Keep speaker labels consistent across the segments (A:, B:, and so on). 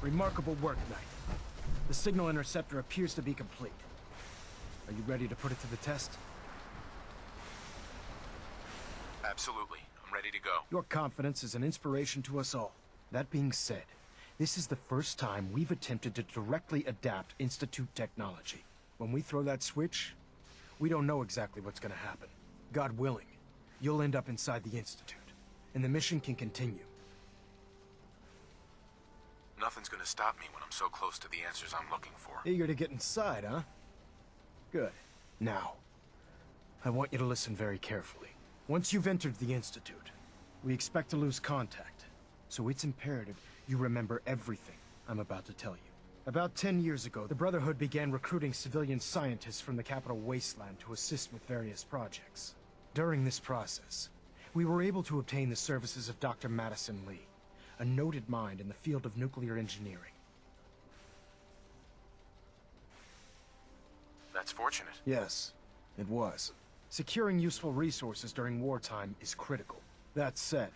A: Remarkable work, Knight. The signal interceptor appears to be complete. Are you ready to put it to the test?
B: Absolutely. I'm ready to go.
A: Your confidence is an inspiration to us all. That being said, this is the first time we've attempted to directly adapt Institute technology. When we throw that switch, we don't know exactly what's gonna happen. God willing, you'll end up inside the Institute, and the mission can continue.
B: Nothing's gonna stop me when I'm so close to the answers I'm looking for.
A: Eager to get inside, huh? Good. Now, I want you to listen very carefully. Once you've entered the Institute, we expect to lose contact, so it's imperative you remember everything I'm about to tell you. About 10 years ago, the Brotherhood began recruiting civilian scientists from the capital wasteland to assist with various projects. During this process, we were able to obtain the services of Dr. Madison Lee, a noted mind in the field of nuclear engineering.
B: That's fortunate.
A: Yes, it was. Securing useful resources during wartime is critical. That said,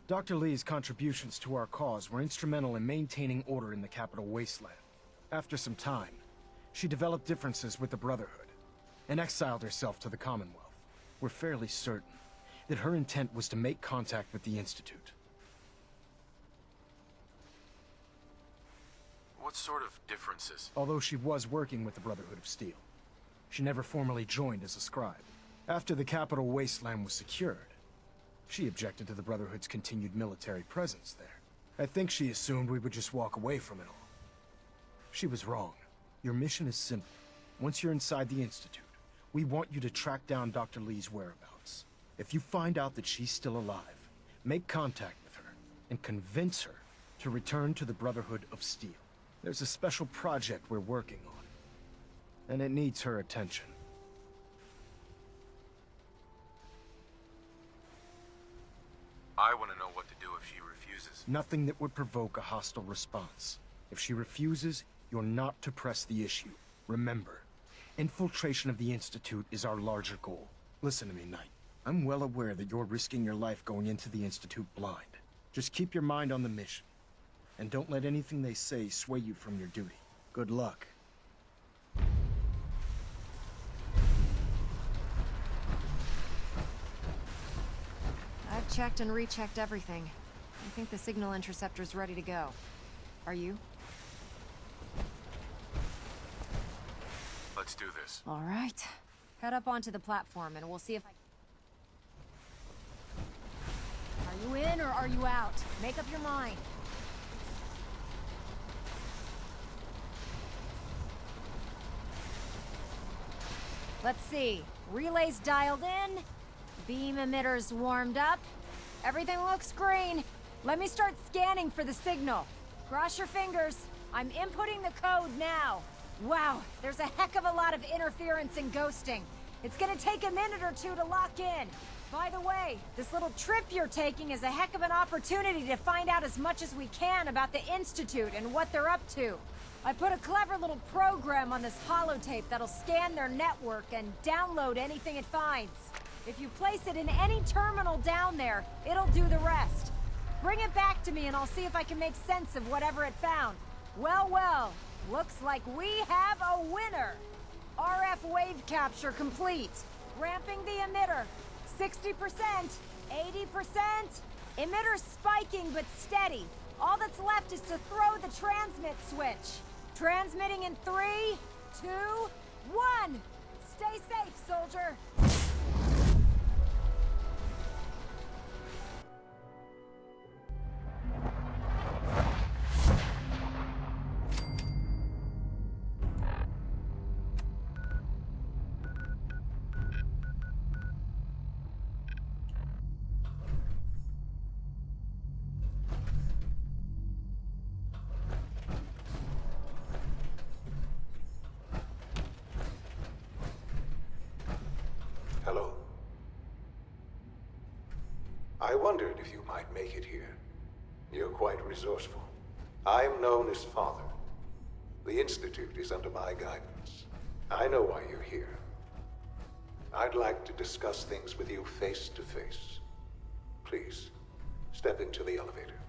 A: Dr. Lee's contributions to our cause were instrumental in maintaining order in the capital wasteland. After some time, she developed differences with the Brotherhood and exiled herself to the Commonwealth. We're fairly certain that her intent was to make contact with the Institute.
B: What sort of differences?
A: Although she was working with the Brotherhood of Steel, she never formally joined as a scribe. After the capital wasteland was secured, she objected to the Brotherhood's continued military presence there. I think she assumed we would just walk away from it all. She was wrong. Your mission is simple. Once you're inside the Institute, we want you to track down Dr. Lee's whereabouts. If you find out that she's still alive, make contact with her and convince her to return to the Brotherhood of Steel. There's a special project we're working on, and it needs her attention.
B: I want to know what to do if she refuses.
A: Nothing that would provoke a hostile response. If she refuses, you're not to press the issue. Remember, infiltration of the Institute is our larger goal. Listen to me, Knight. I'm well aware that you're risking your life going into the Institute blind. Just keep your mind on the mission, and don't let anything they say sway you from your duty. Good luck.
C: I've checked and rechecked everything. I think the signal interceptor's ready to go. Are you?
B: Let's do this.
C: All right. Head up onto the platform and we'll see if Are you in or are you out? Make up your mind. Let's see. Relays dialed in. Beam emitters warmed up. Everything looks green. Let me start scanning for the signal. Cross your fingers. I'm inputting the code now. Wow, there's a heck of a lot of interference and ghosting. It's gonna take a minute or two to lock in. By the way, this little trip you're taking is a heck of an opportunity to find out as much as we can about the Institute and what they're up to. I put a clever little program on this holotape that'll scan their network and download anything it finds. If you place it in any terminal down there, it'll do the rest. Bring it back to me and I'll see if I can make sense of whatever it found. Well, well, looks like we have a winner. RF wave capture complete. Ramping the emitter. 60%, 80%. Emitter spiking but steady. All that's left is to throw the transmit switch. Transmitting in 3, 2, 1. Stay safe, soldier.
D: Hello. I wondered if you might make it here. You're quite resourceful. I'm known as Father. The Institute is under my guidance. I know why you're here. I'd like to discuss things with you face to face. Please, step into the elevator.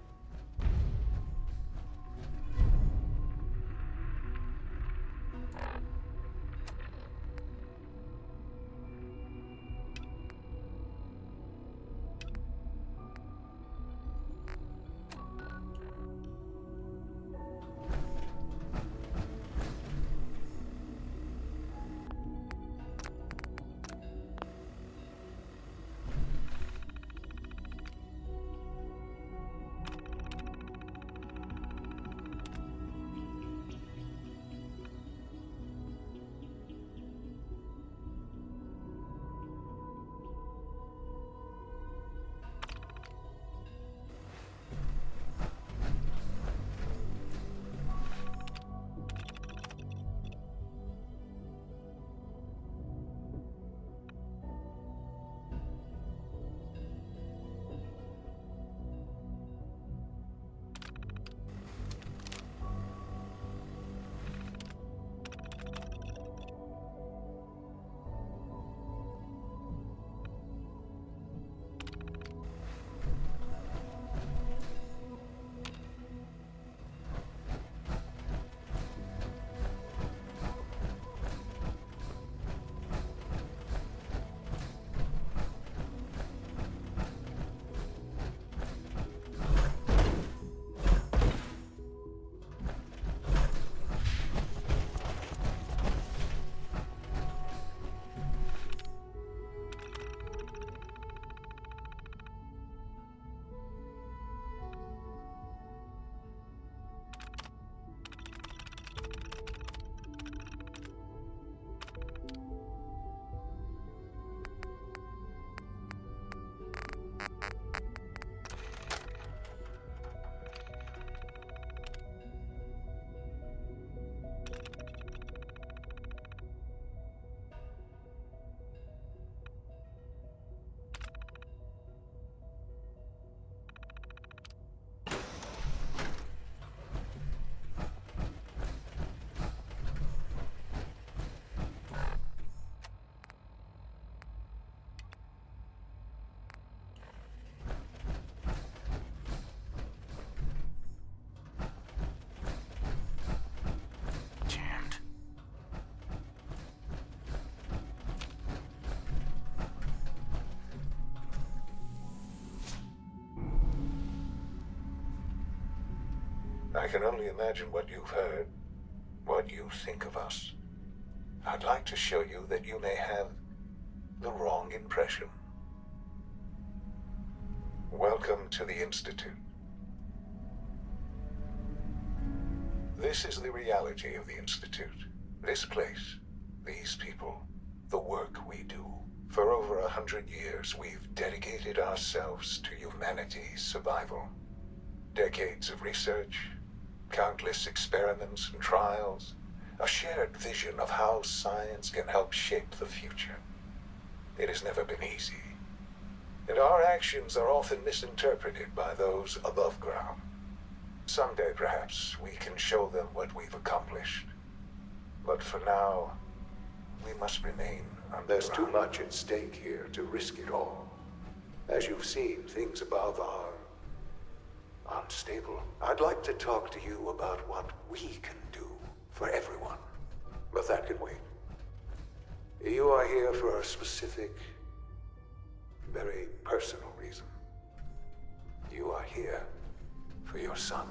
D: I can only imagine what you've heard, what you think of us. I'd like to show you that you may have the wrong impression. Welcome to the Institute. This is the reality of the Institute. This place, these people, the work we do. For over 100 years, we've dedicated ourselves to humanity's survival. Decades of research, countless experiments and trials, a shared vision of how science can help shape the future. It has never been easy, and our actions are often misinterpreted by those above ground. Someday, perhaps, we can show them what we've accomplished. But for now, we must remain underground. There's too much at stake here to risk it all. As you've seen, things above are unstable. I'd like to talk to you about what we can do for everyone. But that can wait. You are here for a specific, very personal reason. You are here for your son.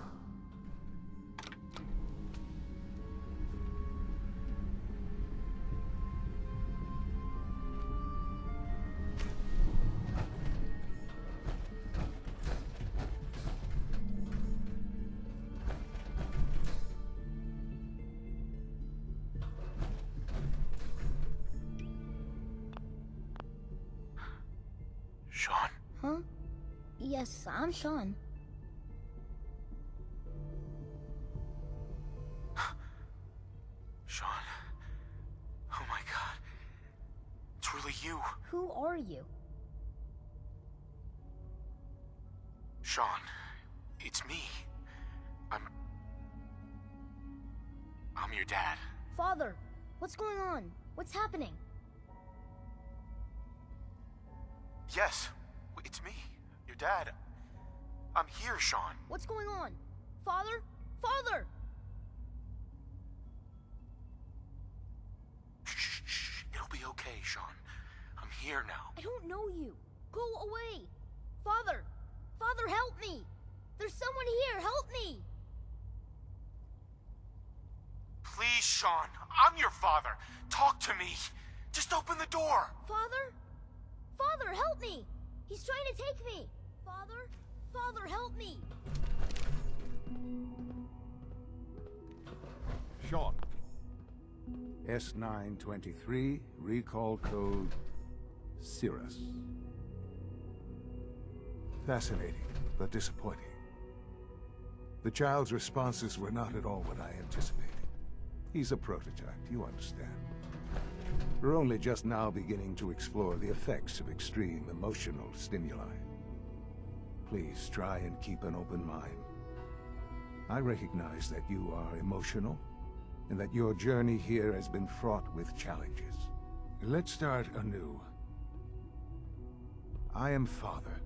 B: Sean?
E: Huh? Yes, I'm Sean.
B: Sean? Oh my god. It's really you.
E: Who are you?
B: Sean, it's me. I'm your dad.
E: Father, what's going on? What's happening?
B: Yes, it's me, your dad. I'm here, Sean.
E: What's going on? Father? Father!
B: It'll be okay, Sean. I'm here now.
E: I don't know you. Go away. Father! Father, help me! There's someone here, help me!
B: Please, Sean. I'm your father. Talk to me. Just open the door.
E: Father? Father, help me! He's trying to take me! Father? Father, help me!
F: Sean. S923, recall code Cirrus. Fascinating, but disappointing. The child's responses were not at all what I anticipated. He's a prototype, you understand. We're only just now beginning to explore the effects of extreme emotional stimuli. Please try and keep an open mind. I recognize that you are emotional, and that your journey here has been fraught with challenges. Let's start anew. I am Father.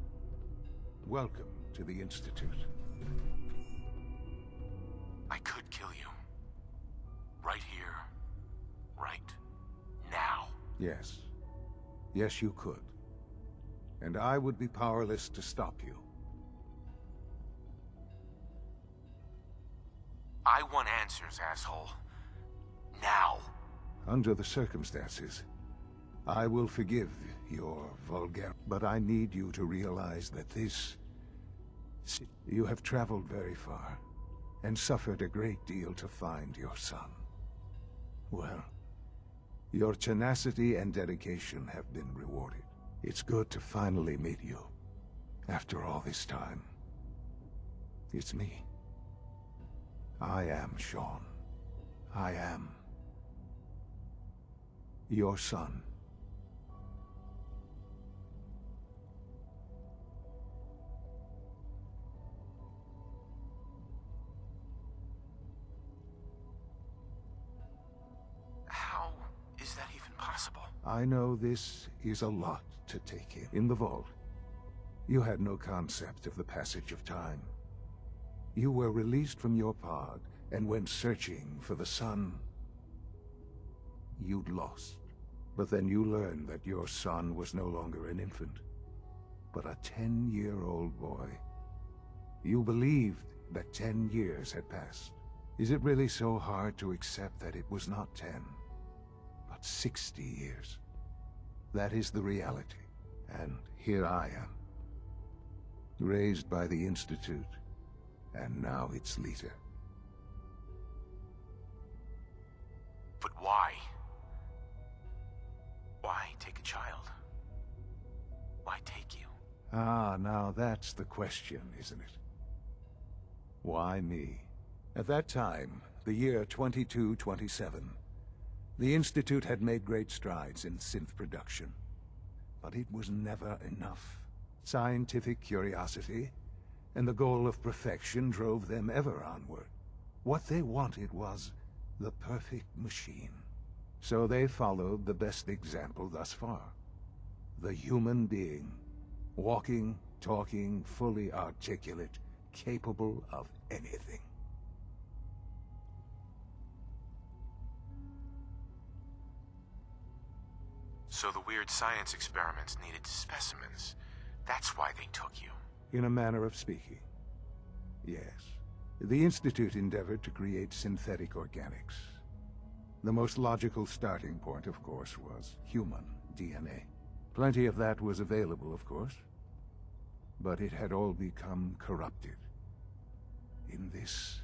F: Welcome to the Institute.
B: I could kill you. Right here. Right now.
F: Yes. Yes, you could. And I would be powerless to stop you.
B: I want answers, asshole. Now.
F: Under the circumstances, I will forgive your vulgar... But I need you to realize that this... You have traveled very far, and suffered a great deal to find your son. Well, your tenacity and dedication have been rewarded. It's good to finally meet you, after all this time. It's me. I am Sean. I am your son.
B: How is that even possible?
F: I know this is a lot to take in. In the vault, you had no concept of the passage of time. You were released from your pod and went searching for the son you'd lost. But then you learned that your son was no longer an infant, but a 10-year-old boy. You believed that 10 years had passed. Is it really so hard to accept that it was not 10, but 60 years? That is the reality, and here I am, raised by the Institute, and now its leader.
B: But why? Why take a child? Why take you?
F: Ah, now that's the question, isn't it? Why me? At that time, the year 2227, the Institute had made great strides in synth production. But it was never enough. Scientific curiosity and the goal of perfection drove them ever onward. What they wanted was the perfect machine. So they followed the best example thus far. The human being. Walking, talking, fully articulate, capable of anything.
B: So the weird science experiments needed specimens. That's why they took you.
F: In a manner of speaking. Yes. The Institute endeavored to create synthetic organics. The most logical starting point, of course, was human DNA. Plenty of that was available, of course. But it had all become corrupted. In this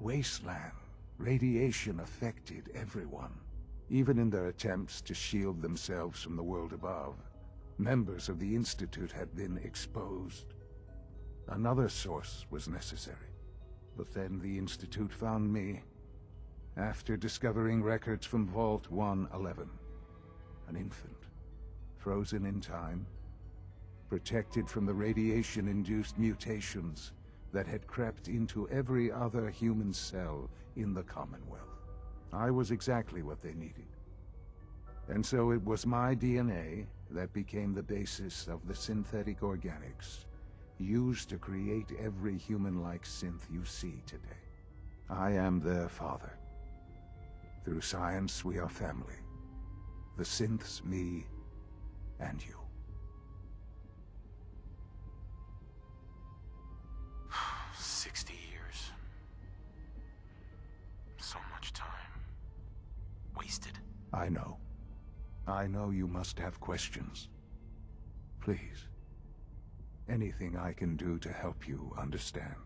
F: wasteland, radiation affected everyone. Even in their attempts to shield themselves from the world above, members of the Institute had been exposed. Another source was necessary. But then the Institute found me, after discovering records from Vault 111. An infant, frozen in time, protected from the radiation-induced mutations that had crept into every other human cell in the Commonwealth. I was exactly what they needed. And so it was my DNA that became the basis of the synthetic organics used to create every human-like synth you see today. I am their father. Through science, we are family. The synths, me, and you.
B: 60 years. So much time. Wasted.
F: I know. I know you must have questions. Please. Anything I can do to help you understand.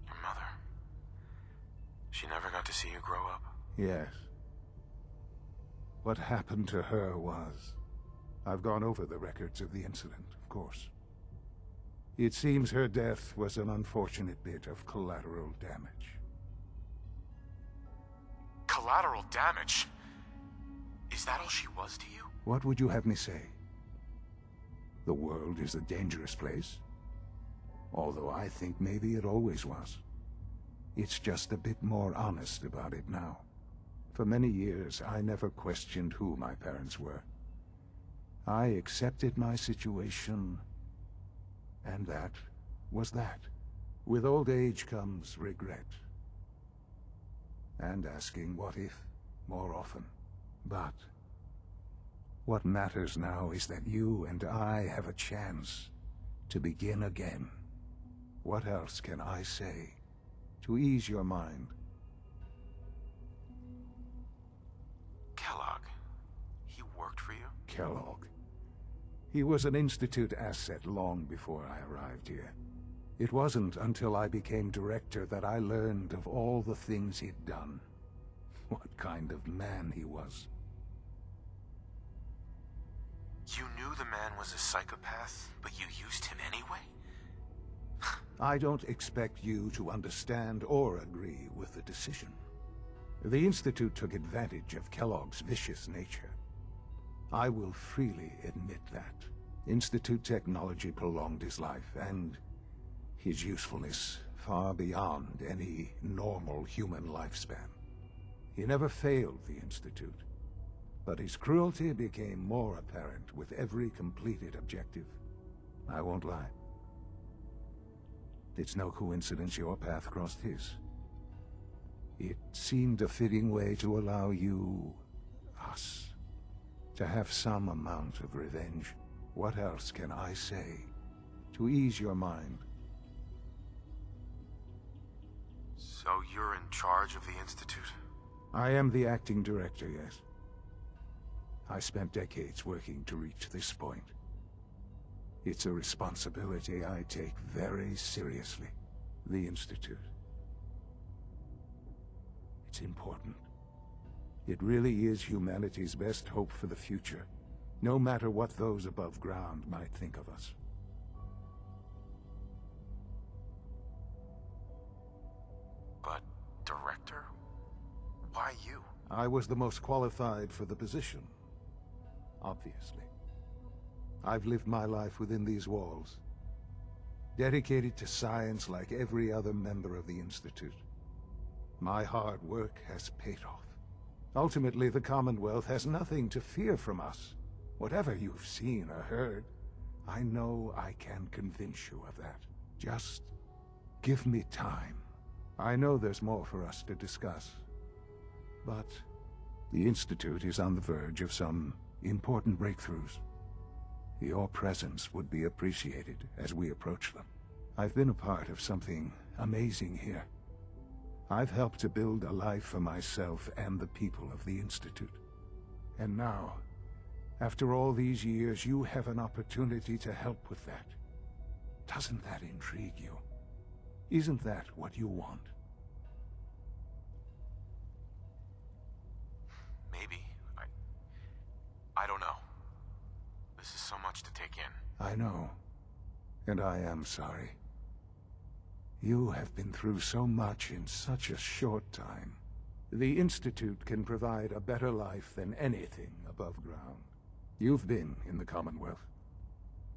B: Your mother. She never got to see you grow up?
F: Yes. What happened to her was... I've gone over the records of the incident, of course. It seems her death was an unfortunate bit of collateral damage.
B: Collateral damage? Is that all she was to you?
F: What would you have me say? The world is a dangerous place? Although I think maybe it always was. It's just a bit more honest about it now. For many years, I never questioned who my parents were. I accepted my situation, and that was that. With old age comes regret. And asking what if more often. But what matters now is that you and I have a chance to begin again. What else can I say to ease your mind?
B: Kellogg. He worked for you?
F: Kellogg. He was an Institute asset long before I arrived here. It wasn't until I became director that I learned of all the things he'd done. What kind of man he was.
B: You knew the man was a psychopath, but you used him anyway?
F: I don't expect you to understand or agree with the decision. The Institute took advantage of Kellogg's vicious nature. I will freely admit that. Institute technology prolonged his life, and his usefulness far beyond any normal human lifespan. He never failed the Institute, but his cruelty became more apparent with every completed objective. I won't lie. It's no coincidence your path crossed his. It seemed a fitting way to allow you, us, to have some amount of revenge. What else can I say to ease your mind?
B: So you're in charge of the Institute?
F: I am the acting director, yes. I spent decades working to reach this point. It's a responsibility I take very seriously. The Institute. It's important. It really is humanity's best hope for the future, no matter what those above ground might think of us.
B: But, director? Why you?
F: I was the most qualified for the position, obviously. I've lived my life within these walls, dedicated to science like every other member of the Institute. My hard work has paid off. Ultimately, the Commonwealth has nothing to fear from us. Whatever you've seen or heard, I know I can convince you of that. Just give me time. I know there's more for us to discuss. But the Institute is on the verge of some important breakthroughs. Your presence would be appreciated as we approach them. I've been a part of something amazing here. I've helped to build a life for myself and the people of the Institute. And now, after all these years, you have an opportunity to help with that. Doesn't that intrigue you? Isn't that what you want?
B: Maybe. I don't know. This is so much to take in.
F: I know. And I am sorry. You have been through so much in such a short time. The Institute can provide a better life than anything above ground. You've been in the Commonwealth.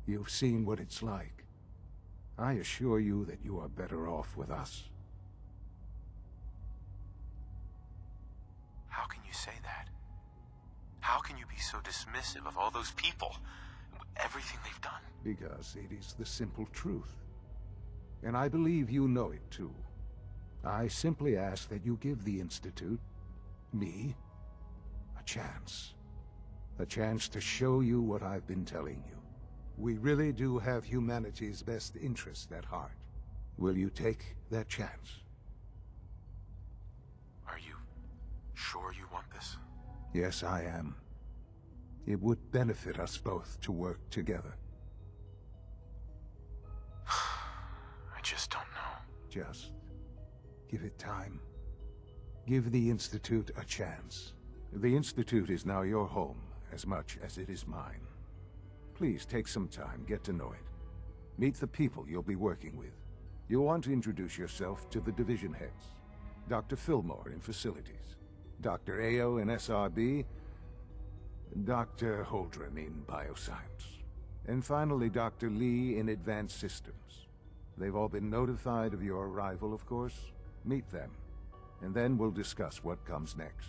F: You've seen what it's like. I assure you that you are better off with us.
B: How can you say that? How can you be so dismissive of all those people? Everything they've done?
F: Because it is the simple truth. And I believe you know it too. I simply ask that you give the Institute Me? A chance. A chance to show you what I've been telling you. We really do have humanity's best interest at heart. Will you take that chance?
B: Are you sure you want this?
F: Yes, I am. It would benefit us both to work together.
B: I just don't know.
F: Just give it time. Give the Institute a chance. The Institute is now your home as much as it is mine. Please take some time, get to know it. Meet the people you'll be working with. You'll want to introduce yourself to the division heads. Dr. Fillmore in facilities, Dr. A.O. in SRB, Dr. Holdren in bioscience, and finally Dr. Lee in advanced systems. They've all been notified of your arrival, of course. Meet them, and then we'll discuss what comes next.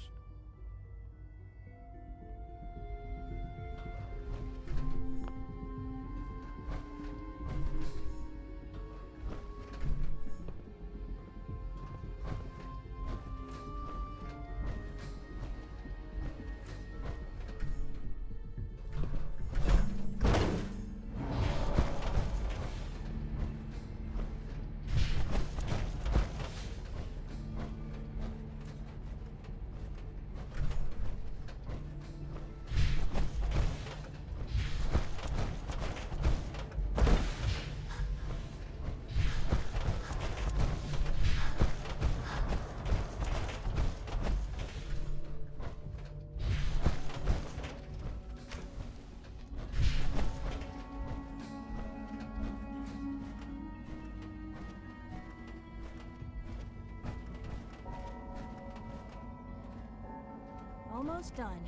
C: Almost done.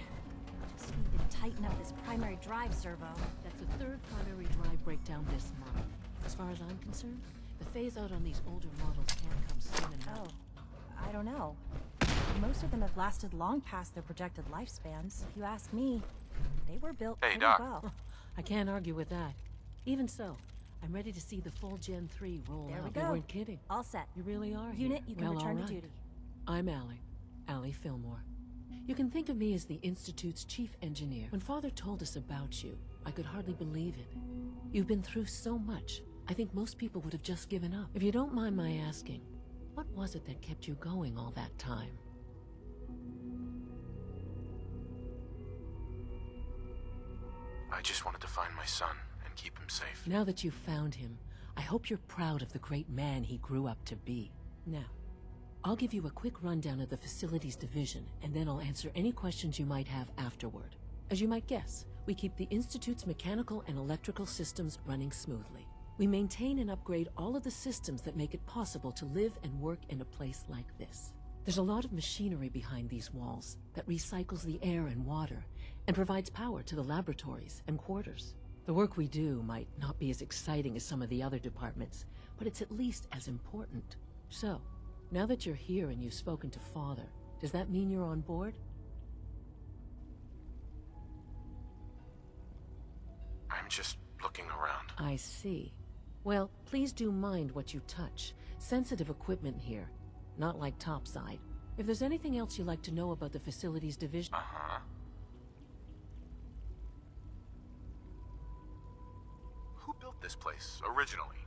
C: Just need to tighten up this primary drive servo.
G: That's the third primary drive breakdown this month. As far as I'm concerned, the phase-out on these older models can't come soon enough.
C: Oh, I don't know. Most of them have lasted long past their projected lifespans. If you ask me, they were built
B: Hey,
C: pretty
B: Doc.
C: well.
G: I can't argue with that. Even so, I'm ready to see the full Gen 3 roll
C: There
G: out.
C: we
G: They
C: go.
G: weren't kidding.
C: All set.
G: You really are
C: Unit,
G: here.
C: you can
G: Well,
C: return
G: all
C: to
G: right.
C: duty.
G: I'm Allie Fillmore. You can think of me as the Institute's chief engineer. When Father told us about you, I could hardly believe it. You've been through so much, I think most people would have just given up. If you don't mind my asking, what was it that kept you going all that time?
B: I just wanted to find my son and keep him safe.
G: Now that you've found him, I hope you're proud of the great man he grew up to be. Now, I'll give you a quick rundown of the facilities division, and then I'll answer any questions you might have afterward. As you might guess, we keep the Institute's mechanical and electrical systems running smoothly. We maintain and upgrade all of the systems that make it possible to live and work in a place like this. There's a lot of machinery behind these walls that recycles the air and water and provides power to the laboratories and quarters. The work we do might not be as exciting as some of the other departments, but it's at least as important. So, now that you're here and you've spoken to Father, does that mean you're on board?
B: I'm just looking around.
G: I see. Well, please do mind what you touch. Sensitive equipment here, not like topside. If there's anything else you'd like to know about the facilities division...
B: Uh-huh. Who built this place, originally?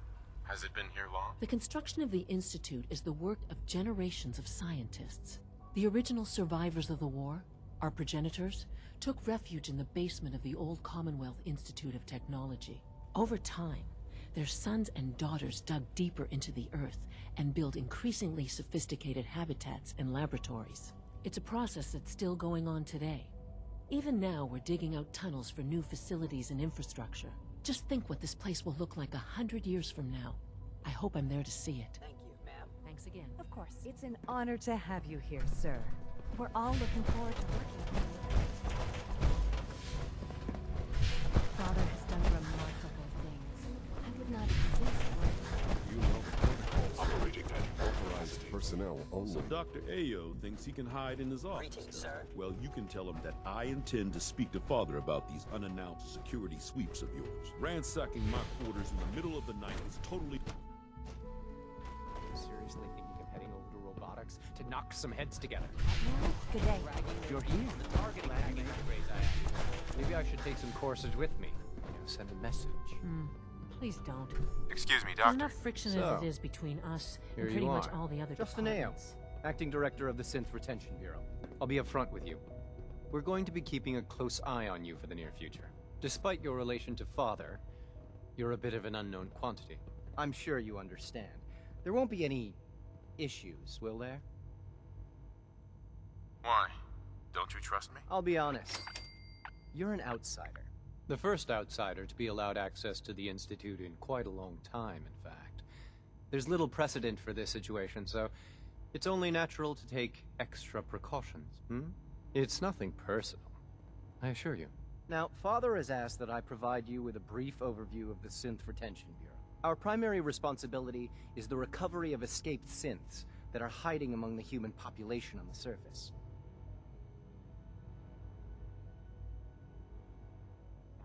B: Has it been here long?
G: The construction of the Institute is the work of generations of scientists. The original survivors of the war, our progenitors, took refuge in the basement of the old Commonwealth Institute of Technology. Over time, their sons and daughters dug deeper into the earth and built increasingly sophisticated habitats and laboratories. It's a process that's still going on today. Even now, we're digging out tunnels for new facilities and infrastructure. Just think what this place will look like 100 years from now. I hope I'm there to see it.
H: Thank you, ma'am.
G: Thanks again.
C: Of course.
I: It's an honor to have you here, sir.
C: We're all looking forward to working with you.
I: Father has done remarkable things. I would not exist
J: Operating at authorized personnel only.
K: So Dr. Ayo thinks he can hide in his office.
H: Greetings, sir.
K: Well, you can tell him that I intend to speak to Father about these unannounced security sweeps of yours. Ransacking my quarters in the middle of the night is totally...
H: You seriously thinking of heading over to robotics? barracks to knock some heads together.
C: Good day.
H: You're here. Maybe I should take some courses with me. Send a message.
G: Please don't.
B: Excuse me,
G: There's
B: Doctor.
G: enough friction as it is between us and pretty much all the other
H: Justin A.O.,
G: departments.
H: acting director of the Synth Retention Bureau. I'll be upfront with you. We're going to be keeping a close eye on you for the near future. Despite your relation to Father, you're a bit of an unknown quantity. I'm sure you understand. There won't be any issues, will there?
B: Why? Don't you trust me?
H: I'll be honest. You're an outsider. The first outsider to be allowed access to the Institute in quite a long time, in fact. There's little precedent for this situation, so it's only natural to take extra precautions, It's nothing personal, I assure you. Now, Father has asked that I provide you with a brief overview of the Synth Retention Bureau. Our primary responsibility is the recovery of escaped synths that are hiding among the human population on the surface.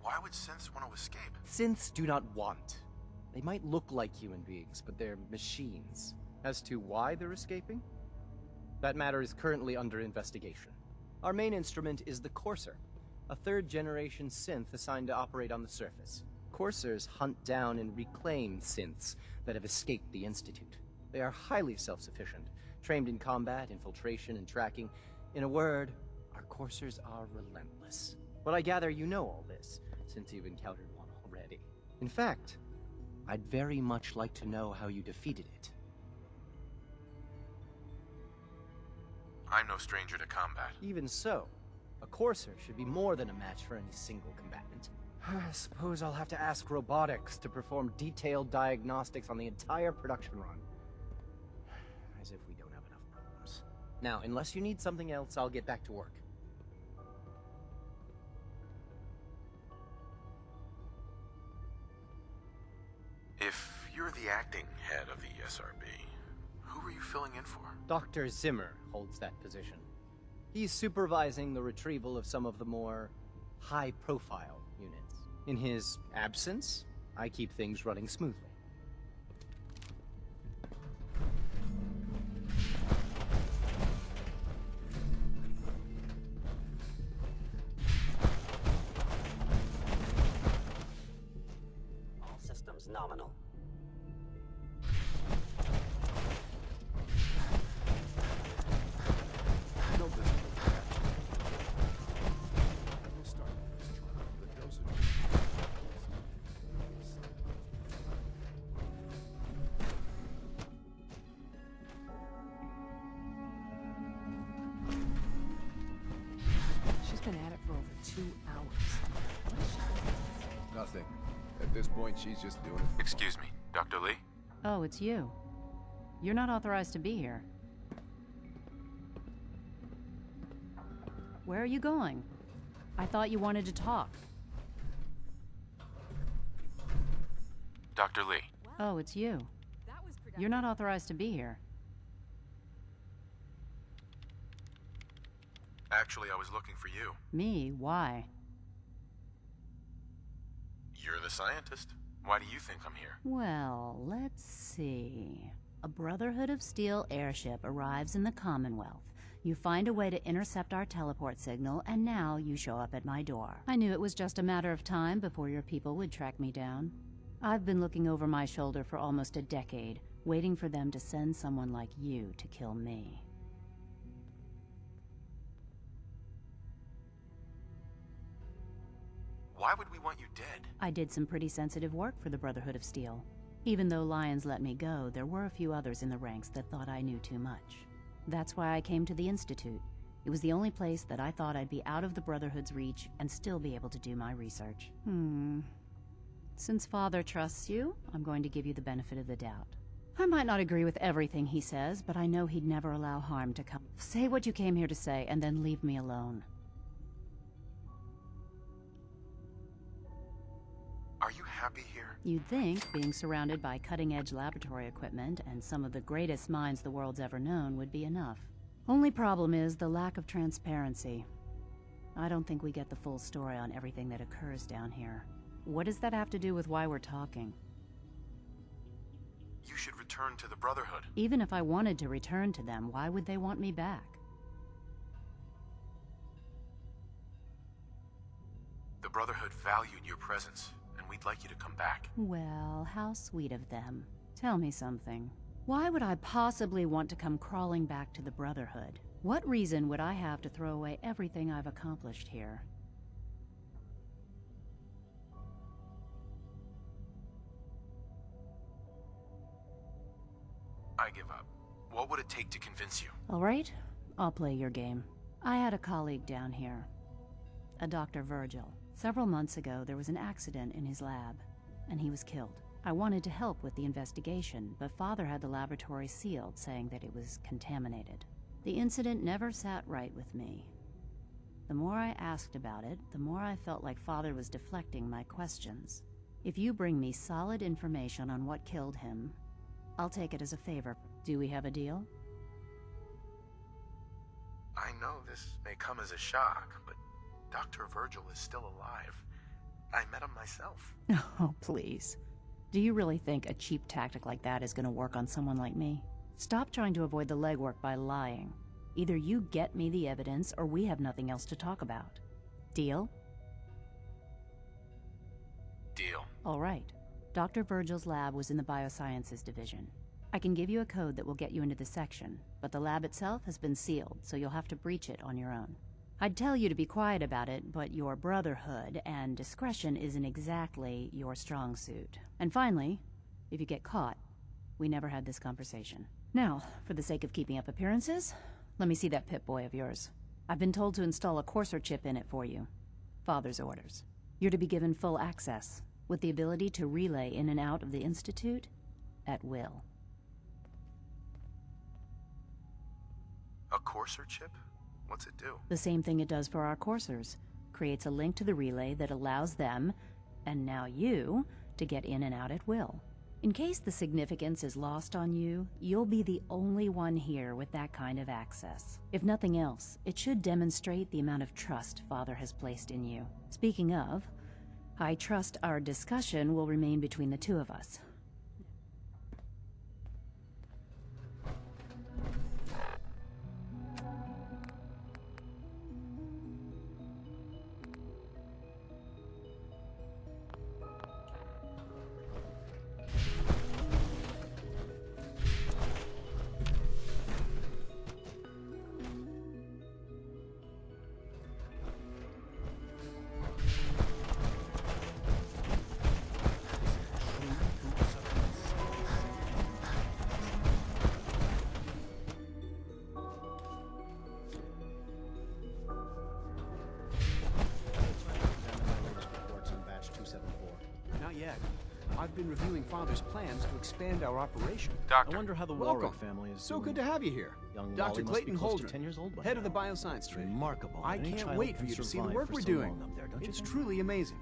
B: Why would synths want to escape?
H: Synths do not want. They might look like human beings, but they're machines. As to why they're escaping? That matter is currently under investigation. Our main instrument is the Courser, a third-generation synth assigned to operate on the surface. Coursers hunt down and reclaim synths that have escaped the Institute. They are highly self-sufficient, trained in combat, infiltration, and tracking. In a word, our Coursers are relentless. But I gather you know all this, since you've encountered one already. In fact, I'd very much like to know how you defeated it.
B: I'm no stranger to combat.
H: Even so, a Courser should be more than a match for any single combatant. I suppose I'll have to ask robotics to perform detailed diagnostics on the entire production run. As if we don't have enough problems. Now, unless you need something else, I'll get back to work.
B: If you're the acting head of the SRB, who are you filling in for?
H: Dr. Zimmer holds that position. He's supervising the retrieval of some of the more high-profile units. In his absence, I keep things running smoothly.
L: All systems nominal.
I: Been at it for over 2 hours. What is she?
J: Nothing. At this point, she's just doing it.
B: Excuse me, Dr. Lee?
I: Oh, it's you. You're not authorized to be here. Where are you going? I thought you wanted to talk.
B: Dr. Lee.
I: Oh, it's you. You're not authorized to be here.
B: Actually, I was looking for you.
I: Me? Why?
B: You're the scientist. Why do you think I'm here?
I: Well, let's see. A Brotherhood of Steel airship arrives in the Commonwealth. You find a way to intercept our teleport signal, and now you show up at my door. I knew it was just a matter of time before your people would track me down. I've been looking over my shoulder for almost a decade, waiting for them to send someone like you to kill me.
B: Why would we want you dead?
I: I did some pretty sensitive work for the Brotherhood of Steel. Even though Lyons let me go, there were a few others in the ranks that thought I knew too much. That's why I came to the Institute. It was the only place that I thought I'd be out of the Brotherhood's reach and still be able to do my research. Since Father trusts you, I'm going to give you the benefit of the doubt. I might not agree with everything he says, but I know he'd never allow harm to come. Say what you came here to say, and then leave me alone.
B: Are you happy here?
I: You'd think being surrounded by cutting-edge laboratory equipment and some of the greatest minds the world's ever known would be enough. Only problem is the lack of transparency. I don't think we get the full story on everything that occurs down here. What does that have to do with why we're talking?
B: you should return to the Brotherhood.
I: Even if I wanted to return to them, why would they want me back?
B: The Brotherhood valued your presence, and we'd like you to come back.
I: Well, how sweet of them. Tell me something. Why would I possibly want to come crawling back to the Brotherhood? What reason would I have to throw away everything I've accomplished here?
B: I give up. What would it take to convince you?
I: All right, I'll play your game. I had a colleague down here, a Dr. Virgil. Several months ago, there was an accident in his lab, and he was killed. I wanted to help with the investigation, but Father had the laboratory sealed, saying that it was contaminated. The incident never sat right with me. The more I asked about it, the more I felt like Father was deflecting my questions. If you bring me solid information on what killed him, I'll take it as a favor. Do we have a deal?
B: I know this may come as a shock, but Dr. Virgil is still alive. I met him myself.
I: Oh, please. Do you really think a cheap tactic like that is going to work on someone like me? Stop trying to avoid the legwork by lying. Either you get me the evidence, or we have nothing else to talk about. Deal?
B: Deal.
I: All right. Dr. Virgil's lab was in the biosciences division. I can give you a code that will get you into the section, but the lab itself has been sealed, so you'll have to breach it on your own. I'd tell you to be quiet about it, but your Brotherhood and discretion isn't exactly your strong suit. And finally, if you get caught, we never had this conversation. Now, for the sake of keeping up appearances, let me see that Pip-Boy of yours. I've been told to install a courser chip in it for you. Father's orders. You're to be given full access, with the ability to relay in and out of the Institute at will.
B: A courser chip? What's it do?
I: The same thing it does for our coursers. Creates a link to the relay that allows them, and now you, to get in and out at will. In case the significance is lost on you, you'll be the only one here with that kind of access. If nothing else, it should demonstrate the amount of trust Father has placed in you. Speaking of, I trust our discussion will remain between the two of us.
M: I've been reviewing Father's plans to expand our operation.
B: Doctor.
H: I wonder how the
M: Welcome.
H: Warwick family is
M: So
H: doing.
M: good to have you here.
H: Young
M: Dr.
H: Wally must
M: Clayton
H: be close to
M: Holdren,
H: 10 years old by
M: head of the
H: now.
M: bioscience
H: It's
M: division.
H: remarkable.
M: I
H: that any
M: can't
H: child
M: wait for
H: can
M: you to see the
H: survive
M: work
H: for
M: we're
H: so
M: doing.
H: long up there, don't you
M: It's
H: think?
M: truly amazing.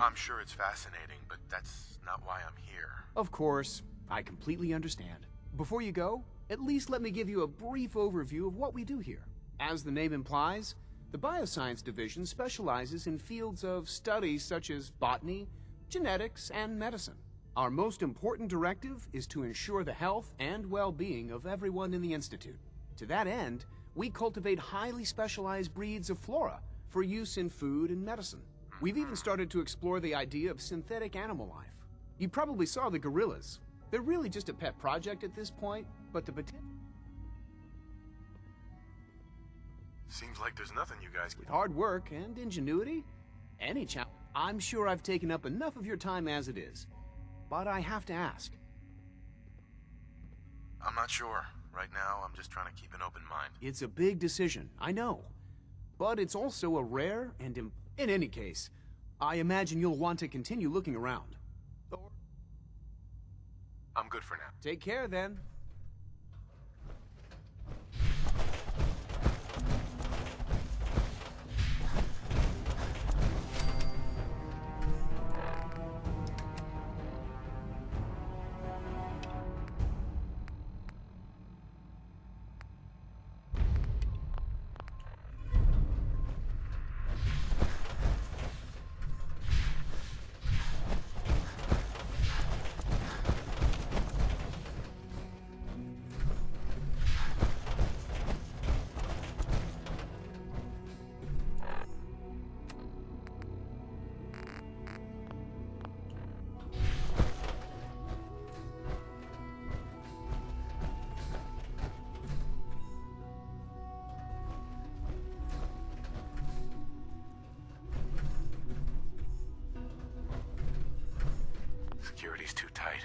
B: I'm sure it's fascinating, but that's not why I'm here.
M: Of course, I completely understand. Before you go, at least let me give you a brief overview of what we do here. As the name implies, the Bioscience Division specializes in fields of study such as botany, genetics, and medicine. Our most important directive is to ensure the health and well-being of everyone in the Institute. To that end, we cultivate highly specialized breeds of flora for use in food and medicine. We've even started to explore the idea of synthetic animal life. You probably saw the gorillas. They're really just a pet project at this point, but the potential...
B: Seems like there's nothing you guys
M: With hard work and ingenuity, any challenge. I'm sure I've taken up enough of your time as it is, but I have to ask.
B: I'm not sure. Right now, I'm just trying to keep an open mind.
M: It's a big decision, I know, but it's also a rare and in any case, I imagine you'll want to continue looking around.
B: I'm good for now.
M: Take care, then.
B: security's too tight.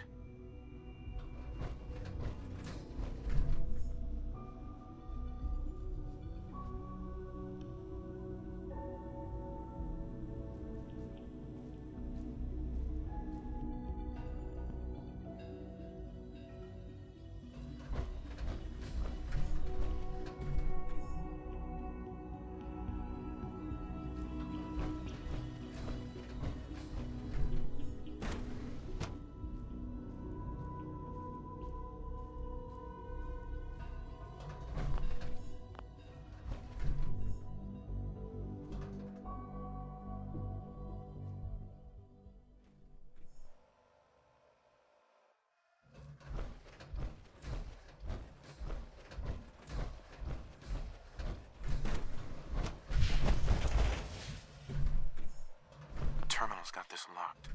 B: Terminal's got this locked.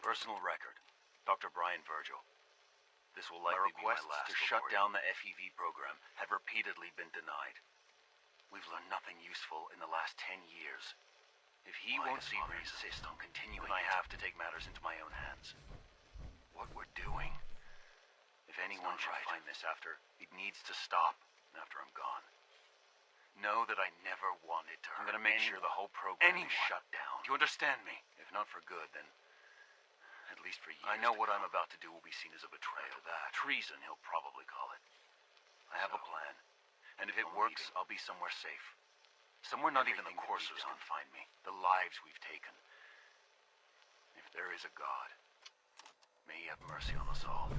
N: Personal record. Dr. Brian Virgil. This will likely be my last to shut down the FEV program have repeatedly been denied. We've learned nothing useful in the last 10 years. If he won't see reason, insist on continuing, I have to take matters into my own hands. What we're doing. If anyone should find this after, it needs to stop after I'm gone. Know that I never wanted to hurt. I'm gonna make sure the whole program is shut down. Do you understand me? If not for good, then at least for years. I know what I'm about to do will be seen as a betrayal. That treason, he'll probably call it. I have a plan, and if it works, I'll be somewhere safe. Somewhere not even the coursers can find me. The lives we've taken. If there is a God, may he have mercy on us all.